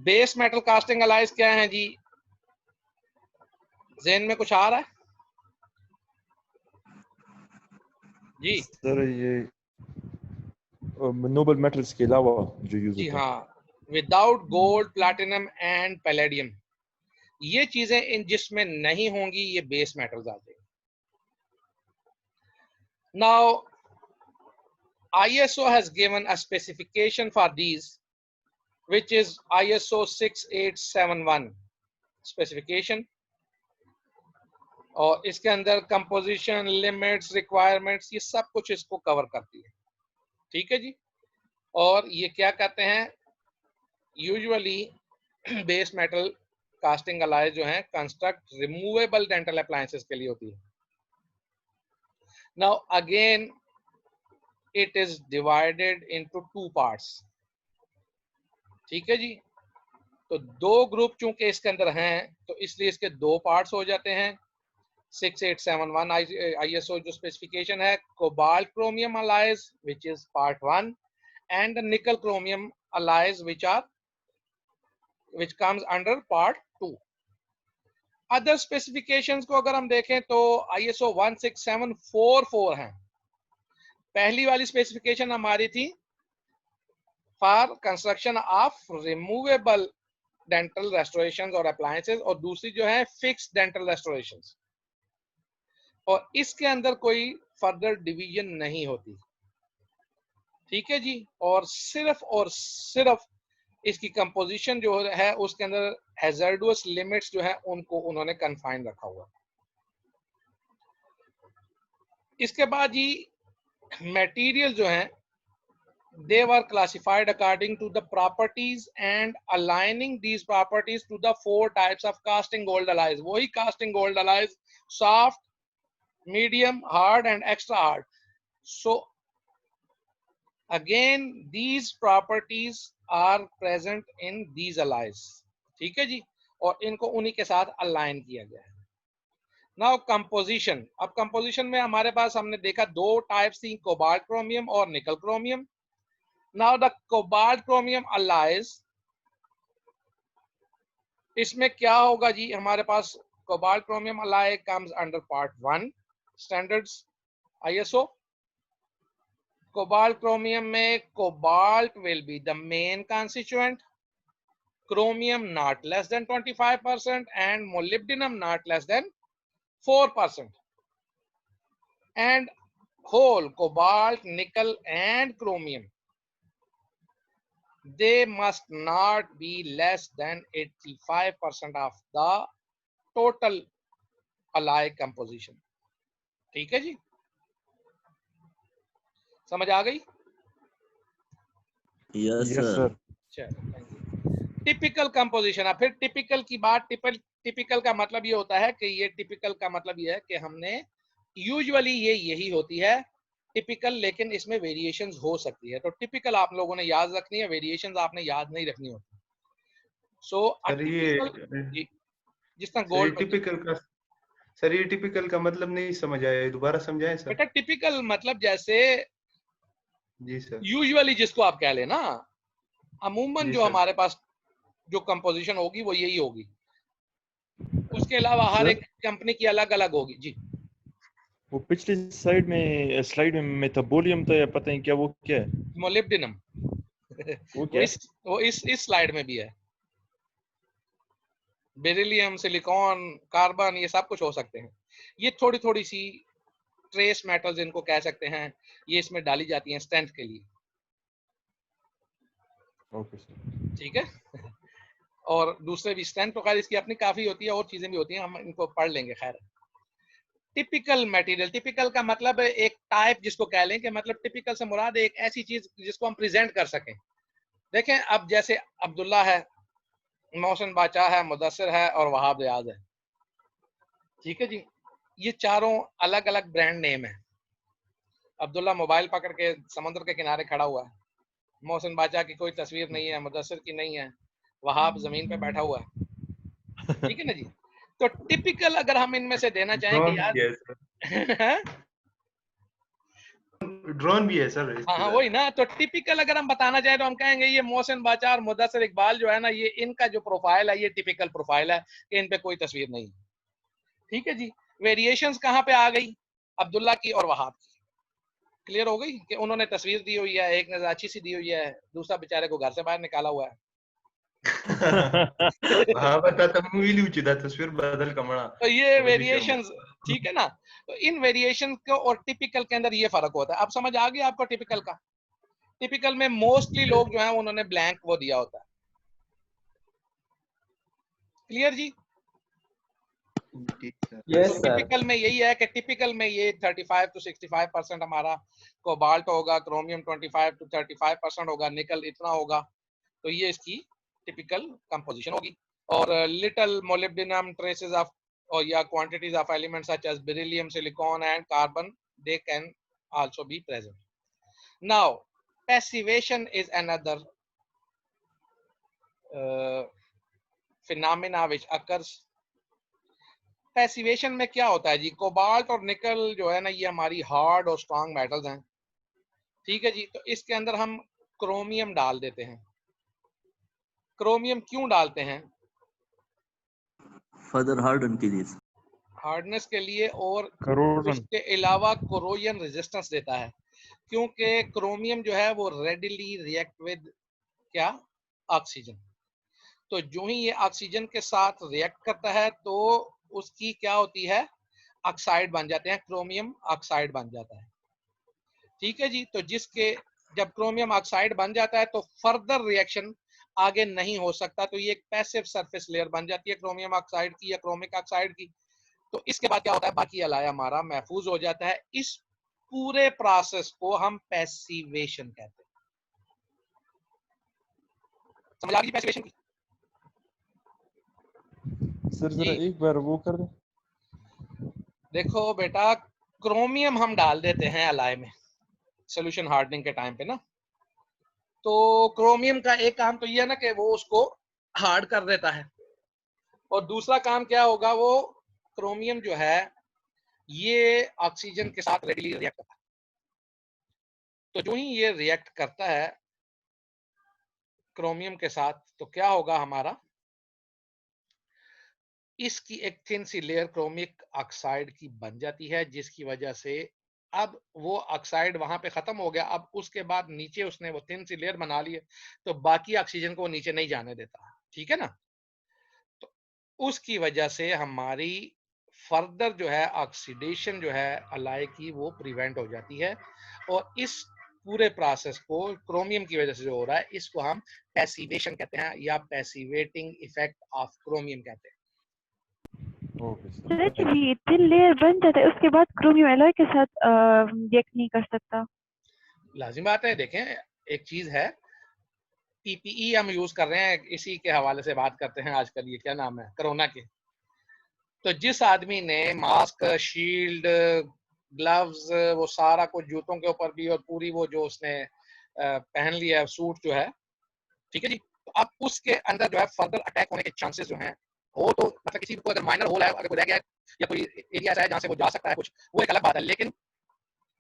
Base metal casting allies क्या है जी? ज़हन में कुछ आ रहा है जी? सर ये नोबल मेटल्स के अलावा जो यूज जी होता है। हाँ, without gold, platinum and palladium, ये चीजें इन जिसमें नहीं होंगी, ये बेस मेटल्स आते हैं। Now ISO has given a specification for these, which is ISO 6871 specification, और इसके अंदर कंपोजिशन, लिमिट्स, रिक्वायरमेंट्स, ये सब कुछ इसको कवर करती है। ठीक है जी। और ये क्या कहते हैं, usually base metal casting alloys जो है कंस्ट्रक्ट रिमूवेबल डेंटल अप्लायंसेस के लिए होती है। Now again it is divided into 2 parts. ठीक है जी। तो 2 ग्रुप चूंकि इसके अंदर हैं, तो इसलिए इसके 2 पार्ट्स हो जाते हैं। 6871 ISO जो स्पेसिफिकेशन है, cobalt chromium alloys which is part 1 and nickel chromium alloys which comes under part 2. Other specifications को अगर हम देखें तो ISO 16744 है। पहली वाली स्पेसिफिकेशन हमारी थी for construction of removable dental restoration और अप्लायंसेस, और दूसरी जो है फिक्स डेंटल रेस्टोरेशन, और इसके अंदर कोई फर्दर डिवीजन नहीं होती। ठीक है जी। और सिर्फ इसकी कंपोजिशन जो है उसके अंदर हैजर्डस लिमिट्स जो है उनको उन्होंने कन्फाइन रखा हुआ। इसके बाद जी मटेरियल जो है, they were classified according to the properties and aligning these properties to the 4 types of casting gold alloys. वही casting gold alloys, soft, medium, hard and extra hard. So again these properties are present in these alloys. ठीक है जी। और इनको उन्हीं के साथ align किया गया है। नाउ कंपोजिशन, अब कंपोजिशन में हमारे पास हमने देखा 2 टाइप्स थी, कोबाल्ट क्रोमियम और nickel chromium. Now the cobalt chromium alloys, इसमें क्या होगा जी, हमारे पास cobalt chromium alloy comes under part 1 standards ISO। Cobalt chromium में cobalt will be the main constituent, chromium not less than 25% and molybdenum not less than 4%, and whole cobalt, nickel and chromium, they must not be less than 85% of the total alloy composition. ठीक है जी, समझ आ गई? Yes yes sir. Sir. चलो, typical composition. अब फिर typical की बात, typical का मतलब ये होता है कि ये टिपिकल का मतलब ये है कि हमने यूजुअली यही होती है टिपिकल, लेकिन इसमें वेरिएशंस हो सकती है। तो टिपिकल आप लोगों ने याद रखनी है, वेरिएशंस आपने याद नहीं रखनी होती। सो ये जिस तरह गोल्ड टिपिकल का, सर ये टिपिकल का मतलब नहीं समझ आया, दोबारा समझाएं सर। बेटा, टिपिकल मतलब जैसे जी सर। यूजुअली जिसको आप कह लेना, अमूमन जी जो सर। हमारे पास जो कंपोजिशन होगी वो यही होगी। उसके अलावा हर सर? एक कंपनी की अलग अलग होगी जी। वो पिछली स्लाइड में मेटाबोलियम था या पता नहीं क्या, वो क्या है? मोलिब्डेनम वो क्या है? वो इस स्लाइड में भी है। बेरिलियम, सिलिकॉन, कार्बन, ये सब कुछ हो सकते हैं। ये थोड़ी थोड़ी सी ट्रेस मेटल्स इनको कह सकते हैं, ये इसमें डाली जाती हैं स्ट्रेंथ के लिए। Okay sir. ठीक है। और दूसरे भी स्ट्रेंथ तो खैर इसकी अपनी काफी होती है, और चीजें भी होती हैं, हम इनको पढ़ लेंगे। खैर, टिपिकल मटेरियल, टिपिकल का मतलब एक टाइप जिसको कह लें कि मतलब टिपिकल से मुराद एक ऐसी चीज जिसको हम प्रेजेंट कर सकें। देखें, अब जैसे अब्दुल्ला है, मोहसिन बादशाह है, मुदस्सिर है और वहाब रियाज है। ठीक है जी, ये चारों अलग अलग ब्रांड नेम है। अब्दुल्ला मोबाइल पकड़ के समुद्र के किनारे खड़ा हुआ है, मोहसिन बादशाह की कोई तस्वीर नहीं है, मुदस्सिर की नहीं है, वहाब जमीन पे बैठा हुआ है। ठीक है ना जी। तो टिपिकल अगर हम इनमें से देना चाहें कि यार ड्रोन भी है सर इसके हाँ साथ। वही ना। तो टिपिकल अगर हम बताना चाहें तो हम कहेंगे ये मोहसिन बाचा और मुदस्सिर इकबाल जो है ना, ये इनका जो प्रोफाइल है ये टिपिकल प्रोफाइल है कि इन पे कोई तस्वीर नहीं। ठीक है जी। वेरिएशंस कहाँ पे आ गई? अब्दुल्ला की और वहाब की। क्लियर हो गई कि उन्होंने तस्वीर दी हुई है, एक ने अच्छी सी दी हुई है, दूसरा बेचारे को घर से बाहर निकाला हुआ है। हाँ बता तब मूवी ली था तस्वीर बदल कमरा तो ये रोहित शर्मा। वेरिएशंस, ठीक है ना। तो इन वेरिएशन को और टिपिकल के अंदर ये फर्क होता है। अब समझ आ गया आपको टिपिकल का? टिपिकल में मोस्टली लोग जो है उन्होंने ब्लैंक वो दिया होता है। क्लियर जी? यस तो सर। टिपिकल में यही है कि टिपिकल में ये 35 to 65% हमारा कोबाल्ट होगा, क्रोमियम 25 to 35% होगा, निकल इतना होगा। तो ये इसकी टिपिकल कंपोजिशन होगी। और little molybdenum traces of or yeah, quantities of elements such as beryllium, silicon and carbon, they can also be present. Now passivation is another phenomena which occurs. Passivation में क्या होता है जी? कोबाल्ट और निकल जो है ना, ये हमारी हार्ड और स्ट्रांग मेटल्स हैं। ठीक है जी। तो इसके अंदर हम क्रोमियम डाल देते हैं। क्रोमियम क्यों डालते हैं? फर्दर हार्डन के लिए। हार्डनेस के लिए, और करोजन। उसके अलावा कोरोजन रेजिस्टेंस देता है। क्योंकि क्रोमियम जो है वो रेडिली रिएक्ट विद क्या? ऑक्सीजन। तो जो ही ये ऑक्सीजन के साथ रिएक्ट करता है तो उसकी क्या होती है? ऑक्साइड बन जाते हैं, क्रोमियम ऑक्साइड बन जाता है। ठीक है जी। तो जिसके जब क्रोमियम ऑक्साइड बन जाता है तो फर्दर रिएक्शन आगे नहीं हो सकता। तो ये एक पैसिव सरफेस लेयर बन जाती है क्रोमियम ऑक्साइड की या क्रोमिक ऑक्साइड की। तो इसके बाद क्या होता है? बाकी अलाया हमारा महफूज हो जाता है। इस पूरे प्रोसेस को हम पैसिवेशन कहते हैं। समझ आ गई पैसिवेशन की? सर जरा एक बार वो कर दें। देखो बेटा, क्रोमियम हम डाल देते हैं अलाय में सोल्यूशन हार्डनिंग के टाइम पे ना। तो क्रोमियम का एक काम तो ये है ना कि वो उसको हार्ड कर देता है, और दूसरा काम क्या होगा? वो क्रोमियम जो है ये ऑक्सीजन के साथ रेडिली रिएक्ट करता है। तो जो ही ये रिएक्ट करता है क्रोमियम के साथ, तो क्या होगा हमारा? इसकी एक थिन सी लेयर क्रोमिक ऑक्साइड की बन जाती है, जिसकी वजह से अब वो ऑक्साइड वहां पे खत्म हो गया। अब उसके बाद नीचे उसने वो थिन सी लेयर बना ली है, तो बाकी ऑक्सीजन को नीचे नहीं जाने देता। ठीक है ना। तो उसकी वजह से हमारी फर्दर जो है ऑक्सीडेशन जो है अलाय की वो प्रिवेंट हो जाती है। और इस पूरे प्रोसेस को क्रोमियम की वजह से जो हो रहा है, इसको हम पैसिवेशन कहते हैं या पैसिवेटिंग इफेक्ट ऑफ क्रोमियम कहते हैं। Okay sir, sir thank you. ये थिन लेयर बन जाता है, उसके बाद क्रोमियम एलॉय के साथ रिएक्ट नहीं कर सकता। लाजिम बात है। देखें, एक चीज है, पीपीई हम यूज कर रहे हैं, इसी के हवाले से बात करते हैं आजकल। ये क्या नाम है? कोरोना के। तो जिस आदमी ने मास्क, शील्ड, ग्लव्स, वो सारा कुछ जूतों के ऊपर भी, और पूरी वो जो उसने पहन लिया है सूट जो है, ठीक है जी। तो अब उसके अंदर जो है फर्दर अटैक होने के चांसेस जो हैं, हो तो मतलब किसी को अगर माइनर होल है, अगर कोई रह गया है या कोई एरिया ऐसा है जहाँ से वो जा सकता है कुछ, वो एक अलग बात है। लेकिन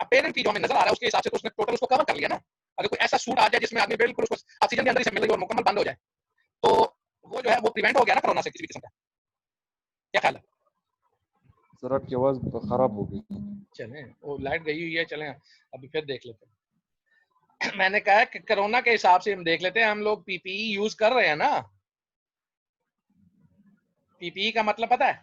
अपेरेंटली जो हमें नजर आ रहा है उसके हिसाब से तो उसने टोटल उसको कवर कर लिया ना। अगर कोई ऐसा सूट आ जाए जिसमें आदमी बिल्कुल उसको ऑक्सीजन के अंदर ही से मिल रही हो और मुकम्मल बंद हो जाए, तो वो जो है वो प्रिवेंट हो गया ना कोरोना से किसी भी किस्म का। क्या ख्याल है? सर आपकी आवाज खराब हो गई। चलें, वो लाइट गई हुई है, चलें अभी फिर देख लेते हैं। मैंने कहा कि कोरोना के हिसाब से हम देख लेते हैं। हम लोग पीपीई यूज कर रहे हैं ना। पीपीई का मतलब पता है?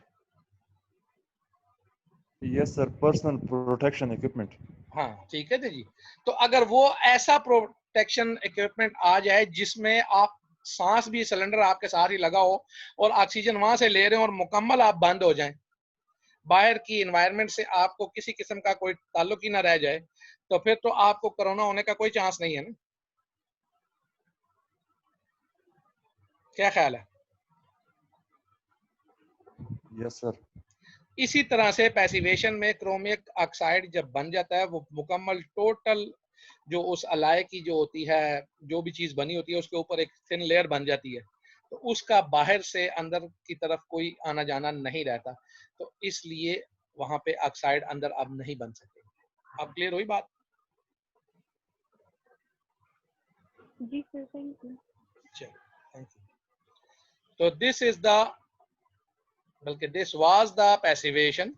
Yes sir, personal protection equipment. हाँ ठीक है जी। तो अगर वो ऐसा प्रोटेक्शन इक्विपमेंट आ जाए जिसमें आप सांस भी, सिलेंडर आपके साथ ही लगा हो और ऑक्सीजन वहां से ले रहे हो और मुकम्मल आप बंद हो जाएं, बाहर की एनवायरनमेंट से आपको किसी किस्म का कोई ताल्लुक ही ना रह जाए, तो फिर तो आपको कोरोना होने का कोई चांस नहीं है ना। क्या ख्याल है? Yes sir. इसी तरह से पैसिवेशन में क्रोमिक ऑक्साइड जब बन जाता है, वो मुकम्मल टोटल जो उस अलाय की जो होती है, जो भी चीज बनी होती है, उसके ऊपर एक थिन लेयर बन जाती है। तो उसका बाहर से अंदर की तरफ कोई आना जाना नहीं रहता। तो इसलिए वहां पे ऑक्साइड अंदर अब नहीं बन सकते। अब क्लियर हुई बात? जी सर, थैंक यू। चलो, थैंक यू। तो दिस इज द, बल्कि दिस वाज द पैसिवेशन